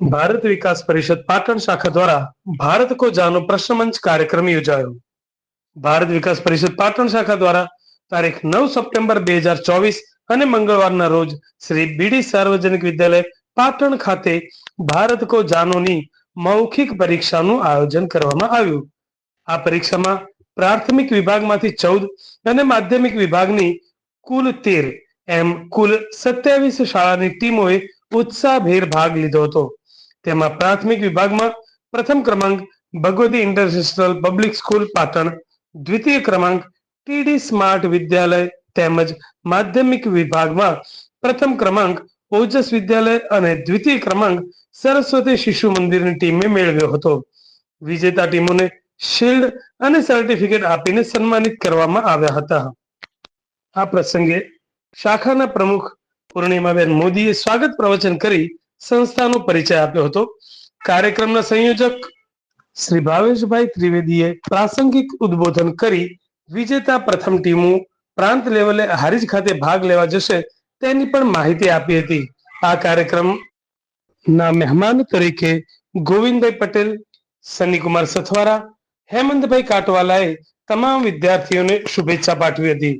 भारत विकास परिषद पाटण शाखा द्वारा भारत को जानो प्रश्न मंच कार्यक्रम योजायो। भारत विकास परिषद पाटण शाखा द्वारा तारीख 9 સપ્ટેમ્બર 2024 અને મંગળવારના રોજ શ્રી બીડી સાર્વજનિક વિદ્યાલય પાટણ ખાતે ભારત કો જાનોની મૌખિક પરીક્ષાનું આયોજન કરવામાં આવ્યું। આ પરીક્ષામાં પ્રાથમિક વિભાગમાંથી 14 અને માધ્યમિક વિભાગની કુલ 13 એમ કુલ 27 શાળાની ટીમોએ ઉત્સાહભેર ભાગ લીધો હતો। તેમાં પ્રાથમિક વિભાગમાં પ્રથમ ક્રમાંક Bhagwati international public school Patan, દ્વિતીય ક્રમાંક ટીડી સ્માર્ટ વિદ્યાલય તેમજ માધ્યમિક વિભાગમાં પ્રથમ ક્રમાંક ઓજસ વિદ્યાલય અને દ્વિતીય ક્રમાંક સરસ્વતી શિશુ મંદિરની ટીમે મેળવ્યો હતો। વિજેતા ટીમોને શિલ્ડ અને સર્ટિફિકેટ આપીને સન્માનિત કરવામાં આવ્યા હતા। આ પ્રસંગે શાખાના પ્રમુખ પૂર્ણિમાબેન મોદીએ સ્વાગત પ્રવચન કરી સંસ્થાનો પરિચય આપ્યો હતો। કાર્યક્રમના સંયોજક શ્રી ભાવેશભાઈ ત્રિવેદીએ પ્રાસંગિક ઉદ્બોધન કરી વિજેતા પ્રથમ ટીમો પ્રાંત લેવલે હારીજ ખાતે ભાગ લેવા જશે તેની પણ માહિતી આપી હતી। આ કાર્યક્રમના મહેમાન તરીકે ગોવિંદભાઈ પટેલ, સનીકુમાર સથવારા, હેમંતભાઈ કાટવાલાએ તમામ વિદ્યાર્થીઓને શુભેચ્છા પાઠવી હતી।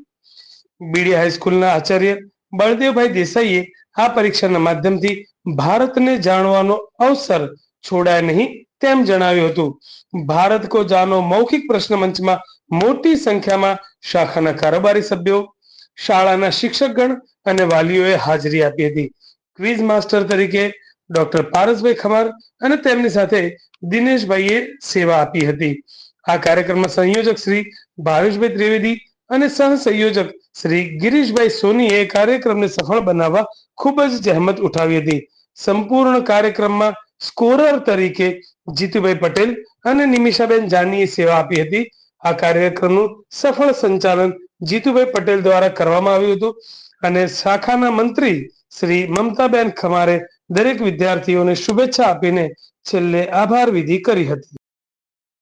બીડી હાઈસ્કૂલના આચાર્ય બળદેવભાઈ દેસાઈએ આ પરીક્ષાના માધ્યમથી ભારતને જાણવાનો અવસર છોડાય નહીં તેમ જણાવ્યું હતું। ભારત કો જાનો મૌખિક પ્રશ્ન મંચમાં મોટી સંખ્યામાં શાખાના કારોબારી સભ્યો, શાળાના શિક્ષકગણ અને વાલીઓએ હાજરી આપી હતી। ક્વિઝ માસ્ટર તરીકે ડોક્ટર પારસભાઈ ખમાર અને તેમની સાથે દિનેશભાઈએ સેવા આપી હતી। આ કાર્યક્રમના સંયોજક શ્રી ભાવેશભાઈ ત્રિવેદી અને સહ સંયોજક શ્રી ગિરીશભાઈ સોનીએ કાર્યક્રમને સફળ બનાવવા ખૂબ જ જહેમત ઉઠાવી હતી। સંપૂર્ણ કાર્યક્રમમાં સ્કોરર તરીકે જીતુભાઈ પટેલ અને નિમિષાબેન જાનીએ સેવા આપી હતી। આ કાર્યક્રમનું સફળ સંચાલન જીતુભાઈ પટેલ દ્વારા કરવામાં આવ્યું હતું અને શાખાના મંત્રી શ્રી મમતાબેન ખમારે દરેક વિદ્યાર્થીઓને શુભેચ્છા આપીને છેલ્લે આભાર વિધિ કરી હતી।